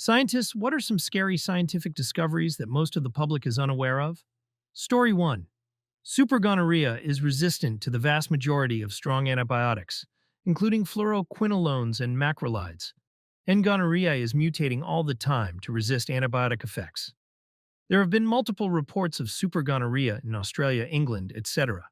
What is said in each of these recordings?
Scientists, what are some scary scientific discoveries that most of the public is unaware of? Story 1. Supergonorrhea is resistant to the vast majority of strong antibiotics, including fluoroquinolones and macrolides. And gonorrhea is mutating all the time to resist antibiotic effects. There have been multiple reports of supergonorrhea in Australia, England, etc.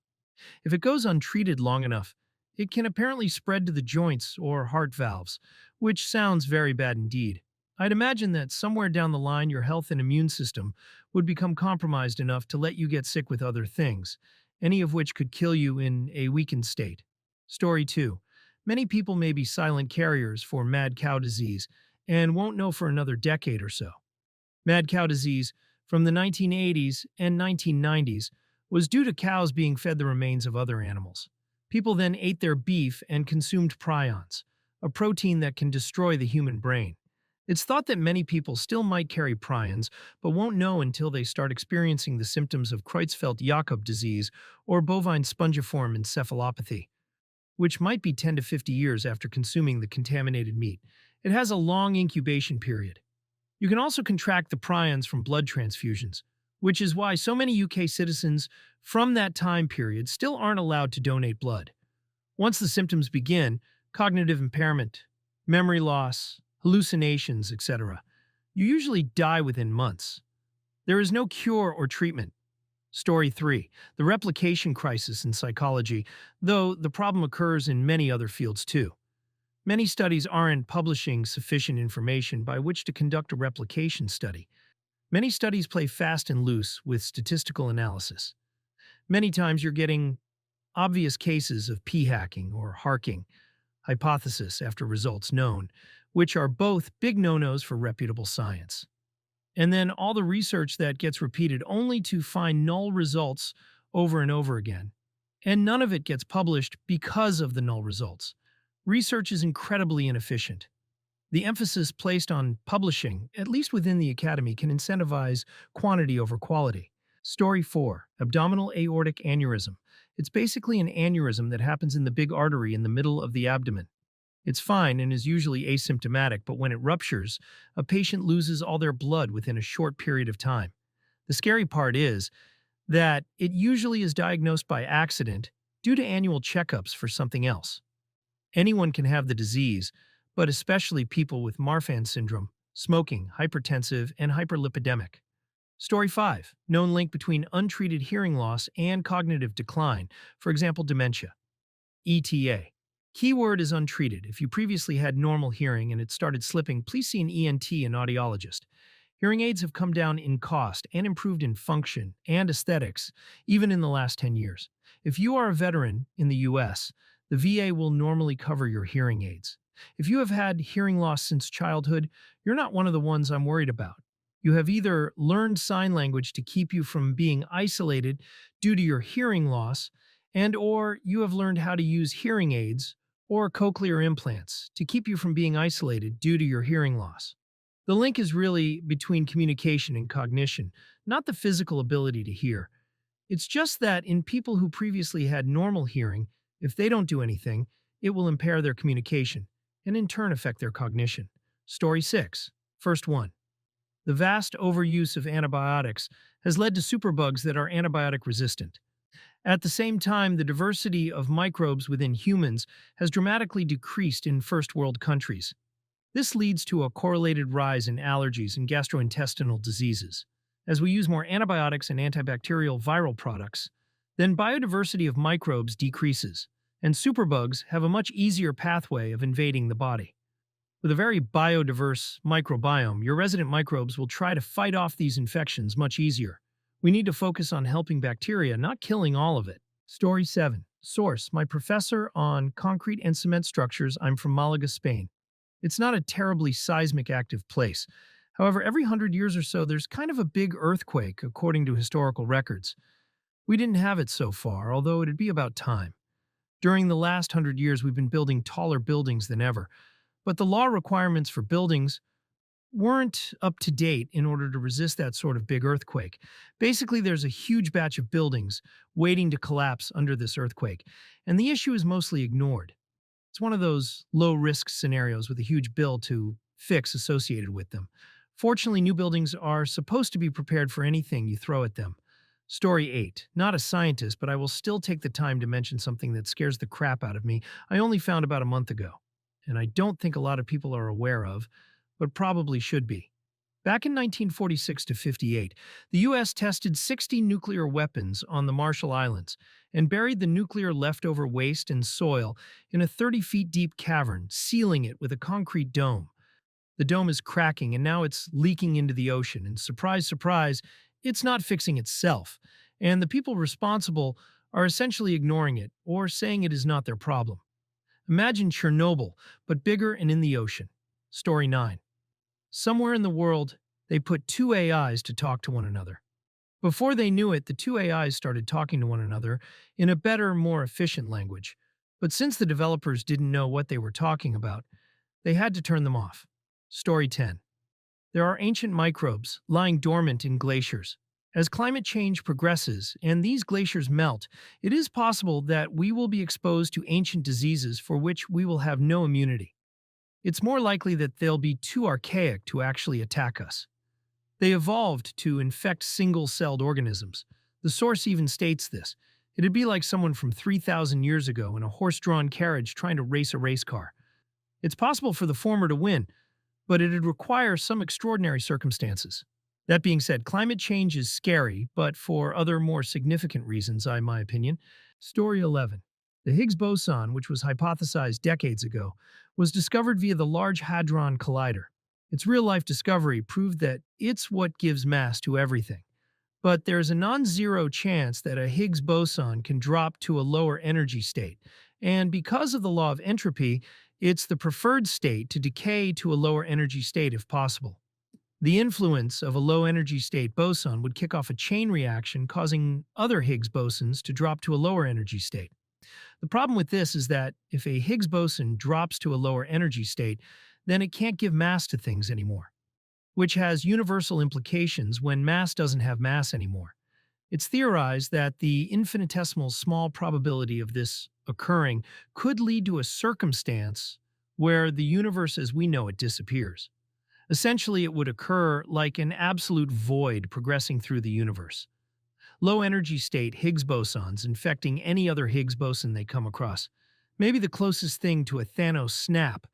If it goes untreated long enough, it can apparently spread to the joints or heart valves, which sounds very bad indeed. I'd imagine that somewhere down the line your health and immune system would become compromised enough to let you get sick with other things, any of which could kill you in a weakened state. Story 2. Many people may be silent carriers for mad cow disease and won't know for another decade or so. Mad cow disease from the 1980s and 1990s was due to cows being fed the remains of other animals. People then ate their beef and consumed prions, a protein that can destroy the human brain. It's thought that many people still might carry prions, but won't know until they start experiencing the symptoms of Creutzfeldt-Jakob disease or bovine spongiform encephalopathy, which might be 10 to 50 years after consuming the contaminated meat. It has a long incubation period. You can also contract the prions from blood transfusions, which is why so many UK citizens from that time period still aren't allowed to donate blood. Once the symptoms begin, cognitive impairment, memory loss, hallucinations, etc., you usually die within months. There is no cure or treatment. Story 3. The replication crisis in psychology, though the problem occurs in many other fields too. Many studies aren't publishing sufficient information by which to conduct a replication study. Many studies play fast and loose with statistical analysis. Many times you're getting obvious cases of p-hacking or harking hypothesis after results known, which are both big no-nos for reputable science. And then all the research that gets repeated only to find null results over and over again. And none of it gets published because of the null results. Research is incredibly inefficient. The emphasis placed on publishing, at least within the academy, can incentivize quantity over quality. Story 4. Abdominal aortic aneurysm. It's basically an aneurysm that happens in the big artery in the middle of the abdomen. It's fine and is usually asymptomatic, but when it ruptures, a patient loses all their blood within a short period of time. The scary part is that it usually is diagnosed by accident due to annual checkups for something else. Anyone can have the disease, but especially people with Marfan syndrome, smoking, hypertensive, and hyperlipidemic. Story 5. Known link between untreated hearing loss and cognitive decline, for example, dementia. ETA. Keyword is untreated. If you previously had normal hearing and it started slipping, please see an ENT and audiologist. Hearing aids have come down in cost and improved in function and aesthetics, even in the last 10 years. If you are a veteran in the US, the VA will normally cover your hearing aids. If you have had hearing loss since childhood, you're not one of the ones I'm worried about. You have either learned sign language to keep you from being isolated due to your hearing loss, or you have learned how to use hearing aids or cochlear implants to keep you from being isolated due to your hearing loss. The link is really between communication and cognition, not the physical ability to hear. It's just that in people who previously had normal hearing, if they don't do anything, it will impair their communication and in turn affect their cognition. Story 6. First 1. The vast overuse of antibiotics has led to superbugs that are antibiotic resistant. At the same time, the diversity of microbes within humans has dramatically decreased in first world countries. This leads to a correlated rise in allergies and gastrointestinal diseases. As we use more antibiotics and antibacterial viral products, then biodiversity of microbes decreases, and superbugs have a much easier pathway of invading the body. With a very biodiverse microbiome, your resident microbes will try to fight off these infections much easier. We need to focus on helping bacteria, not killing all of it. Story 7. Source: my professor on concrete and cement structures. I'm from Malaga, Spain. It's not a terribly seismic active place. However, every 100 years or so, there's kind of a big earthquake, according to historical records. We didn't have it so far, although it'd be about time. During the last 100 years, we've been building taller buildings than ever, but the law requirements for buildings weren't up to date in order to resist that sort of big earthquake. Basically, there's a huge batch of buildings waiting to collapse under this earthquake, and the issue is mostly ignored. It's one of those low-risk scenarios with a huge bill to fix associated with them. Fortunately, new buildings are supposed to be prepared for anything you throw at them. Story 8. Not a scientist, but I will still take the time to mention something that scares the crap out of me I only found about a month ago, and I don't think a lot of people are aware of, but probably should be. Back in 1946 to 58, the U.S. tested 60 nuclear weapons on the Marshall Islands and buried the nuclear leftover waste and soil in a 30 feet deep cavern, sealing it with a concrete dome. The dome is cracking and now it's leaking into the ocean, and surprise, surprise, it's not fixing itself. And the people responsible are essentially ignoring it or saying it is not their problem. Imagine Chernobyl, but bigger and in the ocean. Story 9. Somewhere in the world, they put two AIs to talk to one another. Before they knew it, the two AIs started talking to one another in a better, more efficient language. But since the developers didn't know what they were talking about, they had to turn them off. Story 10. There are ancient microbes lying dormant in glaciers. As climate change progresses and these glaciers melt, it is possible that we will be exposed to ancient diseases for which we will have no immunity. It's more likely that they'll be too archaic to actually attack us. They evolved to infect single-celled organisms. The source even states this. It'd be like someone from 3,000 years ago in a horse-drawn carriage trying to race a race car. It's possible for the former to win, but it'd require some extraordinary circumstances. That being said, climate change is scary, but for other more significant reasons, in my opinion. Story 11. The Higgs boson, which was hypothesized decades ago, was discovered via the Large Hadron Collider. Its real-life discovery proved that it's what gives mass to everything. But there's a non-zero chance that a Higgs boson can drop to a lower energy state, and because of the law of entropy, it's the preferred state to decay to a lower energy state if possible. The influence of a low-energy state boson would kick off a chain reaction causing other Higgs bosons to drop to a lower energy state. The problem with this is that if a Higgs boson drops to a lower energy state, then it can't give mass to things anymore, which has universal implications when mass doesn't have mass anymore. It's theorized that the infinitesimal small probability of this occurring could lead to a circumstance where the universe as we know it disappears. Essentially, it would occur like an absolute void progressing through the universe. Low-energy state Higgs bosons infecting any other Higgs boson they come across. Maybe the closest thing to a Thanos snap,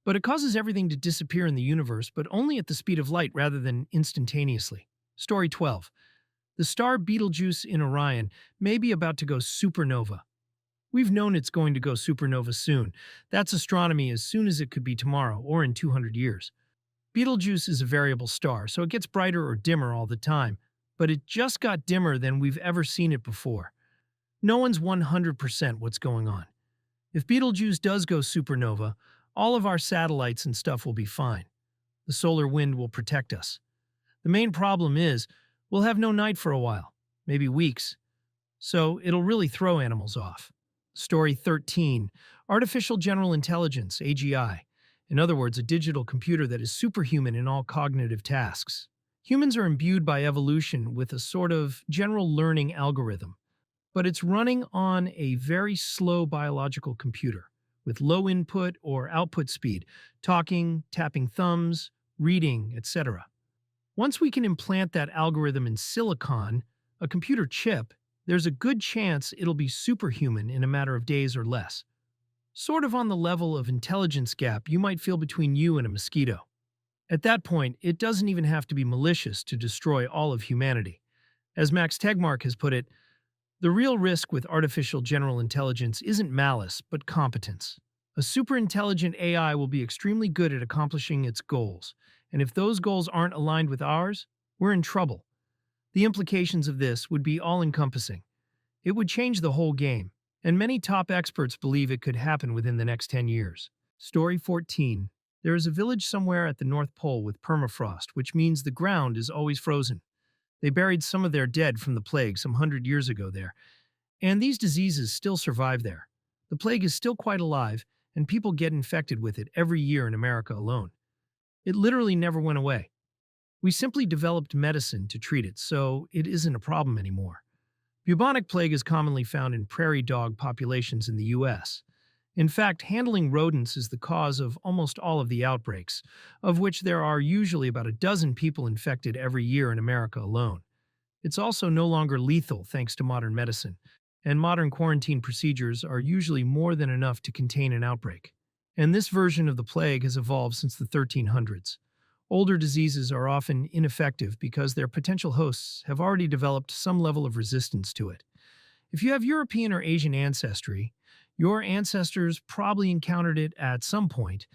but it causes everything to disappear in the universe, but only at the speed of light rather than instantaneously. Story 12. The star Betelgeuse in Orion may be about to go supernova. We've known it's going to go supernova soon. That's astronomy as soon as it could be tomorrow or in 200 years. Betelgeuse is a variable star, so it gets brighter or dimmer all the time, but it just got dimmer than we've ever seen it before. No one's 100% what's going on. If Betelgeuse does go supernova, all of our satellites and stuff will be fine. The solar wind will protect us. The main problem is, we'll have no night for a while, maybe weeks, so it'll really throw animals off. Story 13. Artificial General Intelligence, AGI. In other words, a digital computer that is superhuman in all cognitive tasks. Humans are imbued by evolution with a sort of general learning algorithm, but it's running on a very slow biological computer with low input or output speed, talking, tapping thumbs, reading, etc. Once we can implant that algorithm in silicon, a computer chip, there's a good chance it'll be superhuman in a matter of days or less. Sort of on the level of intelligence gap you might feel between you and a mosquito. At that point, it doesn't even have to be malicious to destroy all of humanity. As Max Tegmark has put it, the real risk with artificial general intelligence isn't malice, but competence. A superintelligent AI will be extremely good at accomplishing its goals, and if those goals aren't aligned with ours, we're in trouble. The implications of this would be all-encompassing. It would change the whole game, and many top experts believe it could happen within the next 10 years. Story 14. There is a village somewhere at the North Pole with permafrost, which means the ground is always frozen. They buried some of their dead from the plague some 100 years ago there, and these diseases still survive there. The plague is still quite alive, and people get infected with it every year in America alone. It literally never went away. We simply developed medicine to treat it, so it isn't a problem anymore. Bubonic plague is commonly found in prairie dog populations in the U.S. In fact, handling rodents is the cause of almost all of the outbreaks, of which there are usually about a dozen people infected every year in America alone. It's also no longer lethal thanks to modern medicine, and modern quarantine procedures are usually more than enough to contain an outbreak. And this version of the plague has evolved since the 1300s. Older diseases are often ineffective because their potential hosts have already developed some level of resistance to it. If you have European or Asian ancestry, your ancestors probably encountered it at some point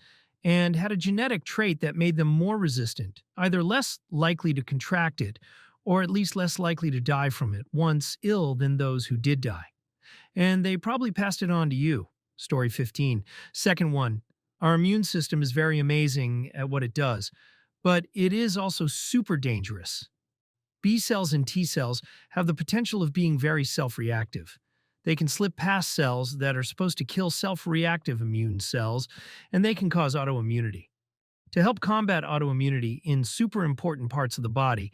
and had a genetic trait that made them more resistant, either less likely to contract it or at least less likely to die from it once ill than those who did die. And they probably passed it on to you. Story 15. Second one, our immune system is very amazing at what it does, but it is also super dangerous. B cells and T cells have the potential of being very self-reactive. They can slip past cells that are supposed to kill self-reactive immune cells, and they can cause autoimmunity. To help combat autoimmunity in super important parts of the body,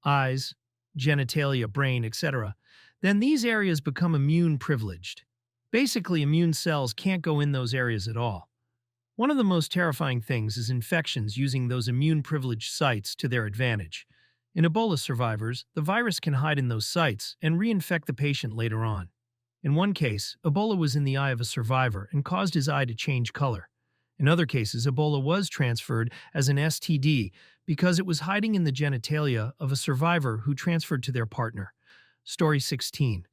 eyes, genitalia, brain, etc., then these areas become immune privileged. Basically, immune cells can't go in those areas at all. One of the most terrifying things is infections using those immune privileged sites to their advantage. In Ebola survivors, the virus can hide in those sites and reinfect the patient later on. In one case, Ebola was in the eye of a survivor and caused his eye to change color. In other cases, Ebola was transferred as an STD because it was hiding in the genitalia of a survivor who transferred to their partner. Story 16.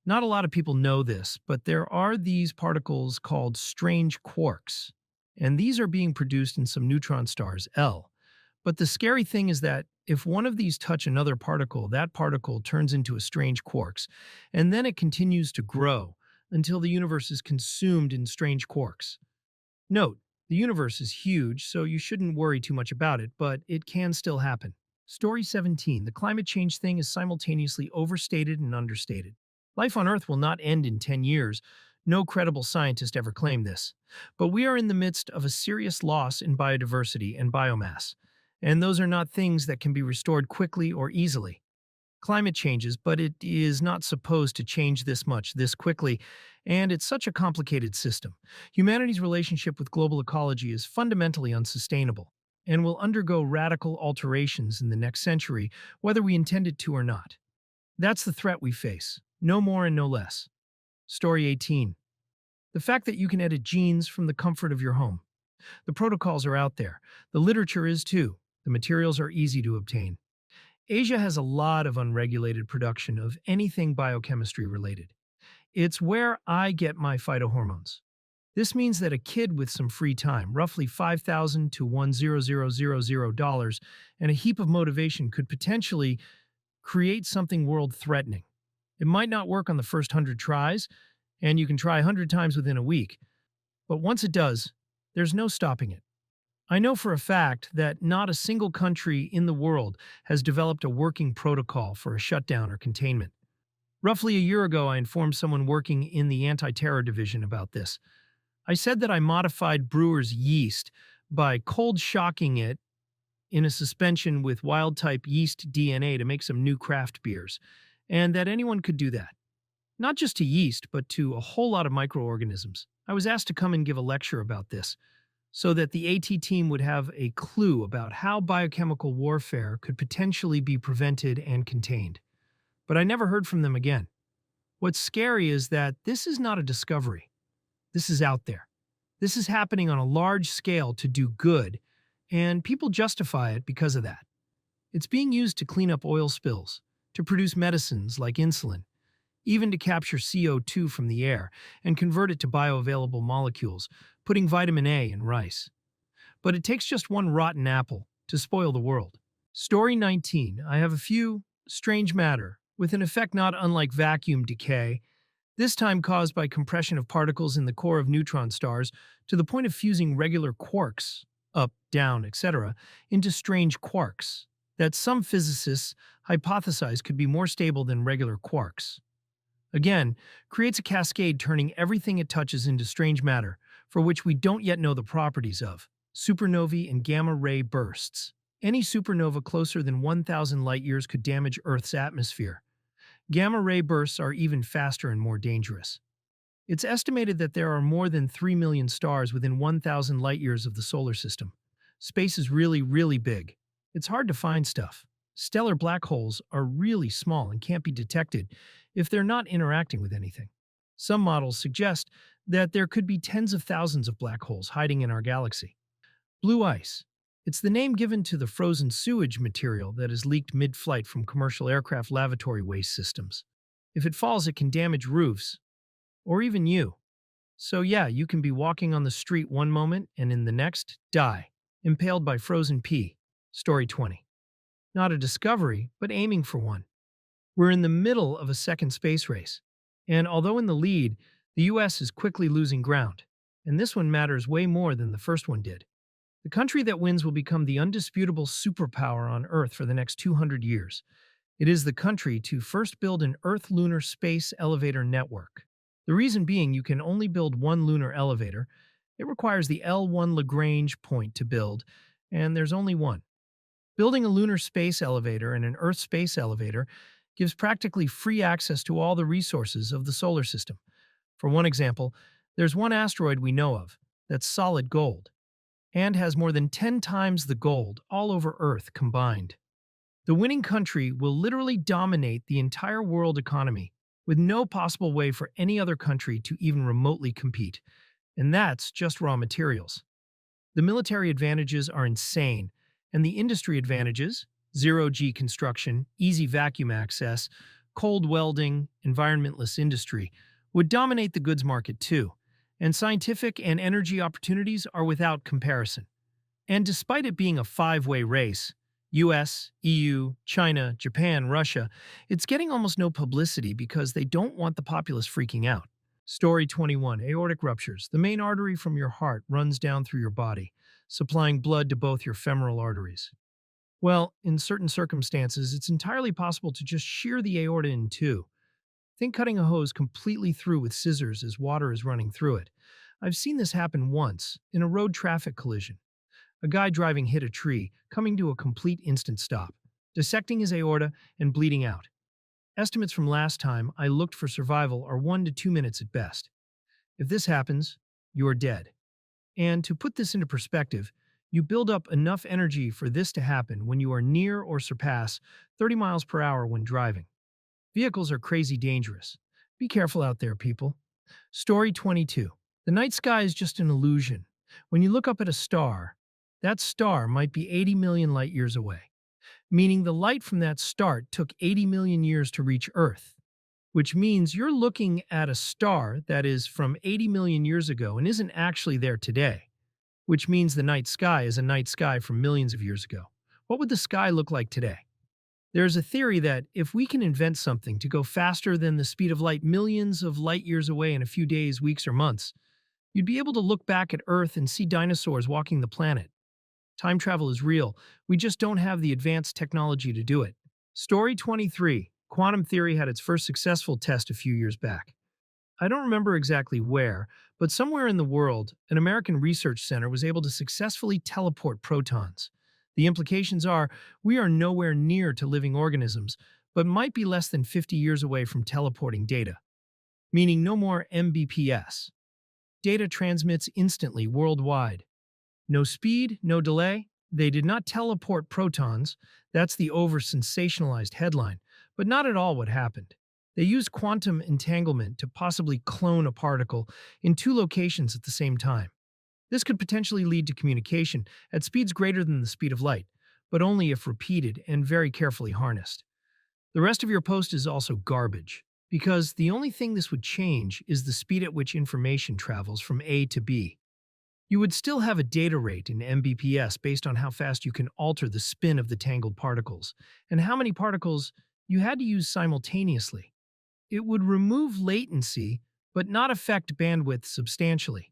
Not a lot of people know this, but there are these particles called strange quarks, and these are being produced in some neutron stars, L. But the scary thing is that if one of these touch another particle, that particle turns into a strange quarks, and then it continues to grow until the universe is consumed in strange quarks. Note, the universe is huge, so you shouldn't worry too much about it, but it can still happen. Story 17. The climate change thing is simultaneously overstated and understated. Life on Earth will not end in 10 years. No credible scientist ever claimed this. But we are in the midst of a serious loss in biodiversity and biomass. And those are not things that can be restored quickly or easily. Climate changes, but it is not supposed to change this much, this quickly, and it's such a complicated system. Humanity's relationship with global ecology is fundamentally unsustainable and will undergo radical alterations in the next century, whether we intend it to or not. That's the threat we face, no more and no less. Story 18. The fact that you can edit genes from the comfort of your home. The protocols are out there. The literature is too. The materials are easy to obtain. Asia has a lot of unregulated production of anything biochemistry related. It's where I get my phytohormones. This means that a kid with some free time, roughly $5,000 to $1,000, and a heap of motivation could potentially create something world-threatening. It might not work on the first 100 tries, and you can try 100 times within a week. But once it does, there's no stopping it. I know for a fact that not a single country in the world has developed a working protocol for a shutdown or containment. Roughly a year ago, I informed someone working in the anti-terror division about this. I said that I modified brewer's yeast by cold shocking it in a suspension with wild-type yeast DNA to make some new craft beers, and that anyone could do that. Not just to yeast, but to a whole lot of microorganisms. I was asked to come and give a lecture about this, so that the AT team would have a clue about how biochemical warfare could potentially be prevented and contained. But I never heard from them again. What's scary is that this is not a discovery. This is out there. This is happening on a large scale to do good, and people justify it because of that. It's being used to clean up oil spills, to produce medicines like insulin, even to capture CO2 from the air and convert it to bioavailable molecules, putting vitamin A in rice. But it takes just one rotten apple to spoil the world. Story 19. I have a few strange matter, with an effect not unlike vacuum decay, this time caused by compression of particles in the core of neutron stars to the point of fusing regular quarks, up, down, etc., into strange quarks, that some physicists hypothesize could be more stable than regular quarks. Again, creates a cascade turning everything it touches into strange matter, for which we don't yet know the properties of, supernovae and gamma-ray bursts. Any supernova closer than 1,000 light-years could damage Earth's atmosphere. Gamma-ray bursts are even faster and more dangerous. It's estimated that there are more than 3 million stars within 1,000 light years of the solar system. Space is really, really big. It's hard to find stuff. Stellar black holes are really small and can't be detected if they're not interacting with anything. Some models suggest that there could be tens of thousands of black holes hiding in our galaxy. Blue ice. It's the name given to the frozen sewage material that is leaked mid-flight from commercial aircraft lavatory waste systems. If it falls, it can damage roofs, or even you. So yeah, you can be walking on the street one moment and in the next, die, impaled by frozen pee. Story 20. Not a discovery, but aiming for one. We're in the middle of a second space race. And although in the lead, the US is quickly losing ground. And this one matters way more than the first one did. The country that wins will become the undisputable superpower on Earth for the next 200 years. It is the country to first build an Earth-lunar space elevator network. The reason being you can only build one lunar elevator. It requires the L1 Lagrange point to build, and there's only one. Building a lunar space elevator and an Earth space elevator gives practically free access to all the resources of the solar system. For one example, there's one asteroid we know of that's solid gold and has more than 10 times the gold all over Earth combined. The winning country will literally dominate the entire world economy with no possible way for any other country to even remotely compete. And that's just raw materials. The military advantages are insane, and the industry advantages, zero-G construction, easy vacuum access, cold welding, environmentless industry, would dominate the goods market too, and scientific and energy opportunities are without comparison. And despite it being a five-way race, US, EU, China, Japan, Russia, it's getting almost no publicity because they don't want the populace freaking out. Story 21. Aortic ruptures. The main artery from your heart runs down through your body, supplying blood to both your femoral arteries. Well, in certain circumstances, it's entirely possible to just shear the aorta in two. Think cutting a hose completely through with scissors as water is running through it. I've seen this happen once, in a road traffic collision. A guy driving hit a tree, coming to a complete instant stop, dissecting his aorta and bleeding out. Estimates from last time I looked for survival are 1 to 2 minutes at best. If this happens, you're dead. And to put this into perspective, you build up enough energy for this to happen when you are near or surpass 30 miles per hour when driving. Vehicles are crazy dangerous. Be careful out there, people. Story 22. The night sky is just an illusion. When you look up at a star, that star might be 80 million light years away, meaning the light from that star took 80 million years to reach Earth, which means you're looking at a star that is from 80 million years ago and isn't actually there today, which means the night sky is a night sky from millions of years ago. What would the sky look like today? There's a theory that if we can invent something to go faster than the speed of light millions of light years away in a few days, weeks, or months, you'd be able to look back at Earth and see dinosaurs walking the planet. Time travel is real. We just don't have the advanced technology to do it. Story 23. Quantum theory had its first successful test a few years back. I don't remember exactly where, but somewhere in the world, an American research center was able to successfully teleport protons. The implications are we are nowhere near to living organisms, but might be less than 50 years away from teleporting data, meaning no more Mbps. Data transmits instantly worldwide. No speed, no delay. They did not teleport protons. That's the over-sensationalized headline, but not at all what happened. They used quantum entanglement to possibly clone a particle in two locations at the same time. This could potentially lead to communication at speeds greater than the speed of light, but only if repeated and very carefully harnessed. The rest of your post is also garbage, because the only thing this would change is the speed at which information travels from A to B. You would still have a data rate in Mbps based on how fast you can alter the spin of the tangled particles, and how many particles you had to use simultaneously. It would remove latency, but not affect bandwidth substantially.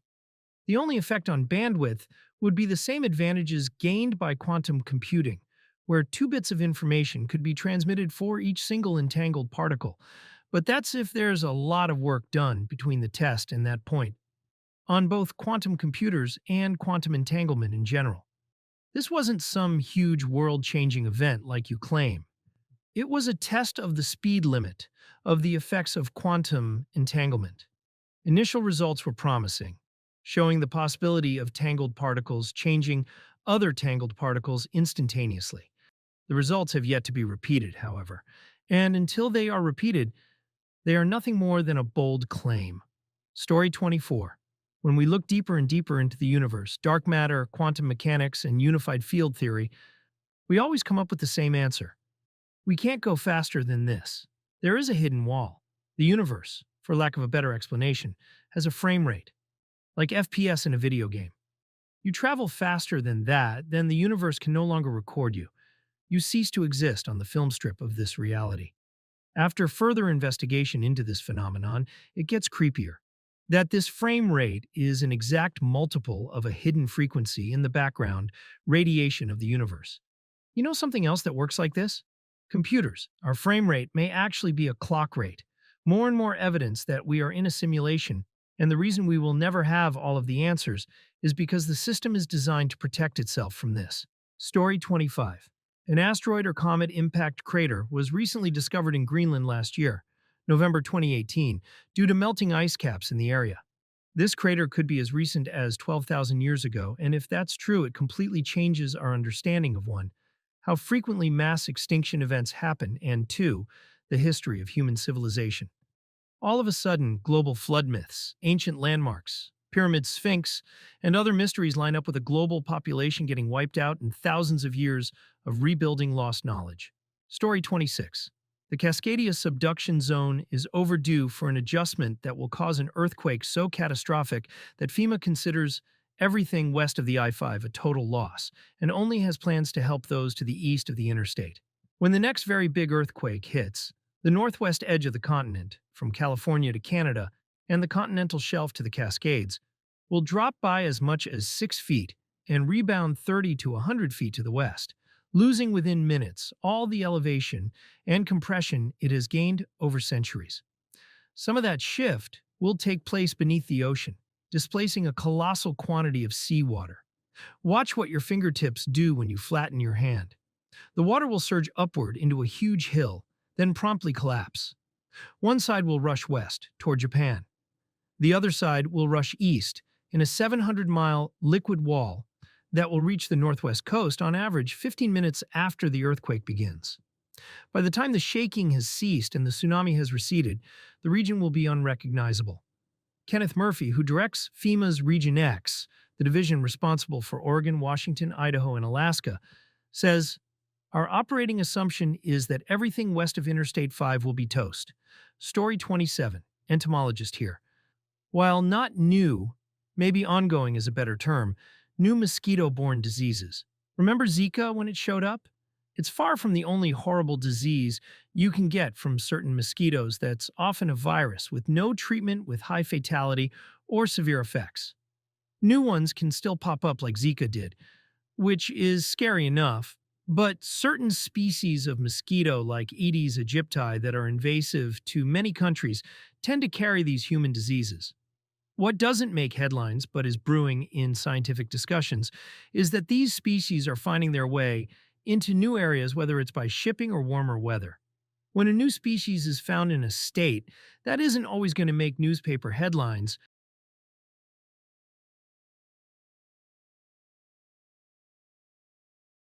The only effect on bandwidth would be the same advantages gained by quantum computing, where 2 bits of information could be transmitted for each single entangled particle. But that's if there's a lot of work done between the test and that point, on both quantum computers and quantum entanglement in general. This wasn't some huge world-changing event like you claim. It was a test of the speed limit of the effects of quantum entanglement. Initial results were promising, showing the possibility of tangled particles changing other tangled particles instantaneously. The results have yet to be repeated, however, and until they are repeated, they are nothing more than a bold claim. Story 24. When we look deeper and deeper into the universe, dark matter, quantum mechanics, and unified field theory, we always come up with the same answer. We can't go faster than this. There is a hidden wall. The universe, for lack of a better explanation, has a frame rate, like FPS in a video game. You travel faster than that, then the universe can no longer record you. You cease to exist on the film strip of this reality. After further investigation into this phenomenon, it gets creepier. That this frame rate is an exact multiple of a hidden frequency in the background radiation of the universe. You know something else that works like this? Computers. Our frame rate may actually be a clock rate. More and more evidence that we are in a simulation, and the reason we will never have all of the answers is because the system is designed to protect itself from this. Story 25. An asteroid or comet impact crater was recently discovered in Greenland last year, November 2018, due to melting ice caps in the area. This crater could be as recent as 12,000 years ago, and if that's true, it completely changes our understanding of one, how frequently mass extinction events happen, and two, the history of human civilization. All of a sudden, global flood myths, ancient landmarks, pyramid sphinx, and other mysteries line up with a global population getting wiped out and thousands of years of rebuilding lost knowledge. Story 26. The Cascadia subduction zone is overdue for an adjustment that will cause an earthquake so catastrophic that FEMA considers everything west of the I-5 a total loss and only has plans to help those to the east of the interstate. When the next very big earthquake hits, the northwest edge of the continent, from California to Canada, and the continental shelf to the Cascades, will drop by as much as 6 feet and rebound 30 to 100 feet to the west, losing within minutes all the elevation and compression it has gained over centuries. Some of that shift will take place beneath the ocean, displacing a colossal quantity of seawater. Watch what your fingertips do when you flatten your hand. The water will surge upward into a huge hill, then promptly collapse. One side will rush west, toward Japan. The other side will rush east in a 700-mile liquid wall that will reach the northwest coast on average 15 minutes after the earthquake begins. By the time the shaking has ceased and the tsunami has receded, the region will be unrecognizable. Kenneth Murphy, who directs FEMA's Region X, the division responsible for Oregon, Washington, Idaho, and Alaska, says, "Our operating assumption is that everything west of Interstate 5 will be toast." Story 27. Entomologist here. While not new, maybe ongoing is a better term, new mosquito-borne diseases. Remember Zika when it showed up? It's far from the only horrible disease you can get from certain mosquitoes that's often a virus with no treatment with high fatality or severe effects. New ones can still pop up like Zika did, which is scary enough, but certain species of mosquito like Aedes aegypti that are invasive to many countries tend to carry these human diseases. What doesn't make headlines but is brewing in scientific discussions is that these species are finding their way into new areas, whether it's by shipping or warmer weather. When a new species is found in a state, that isn't always going to make newspaper headlines,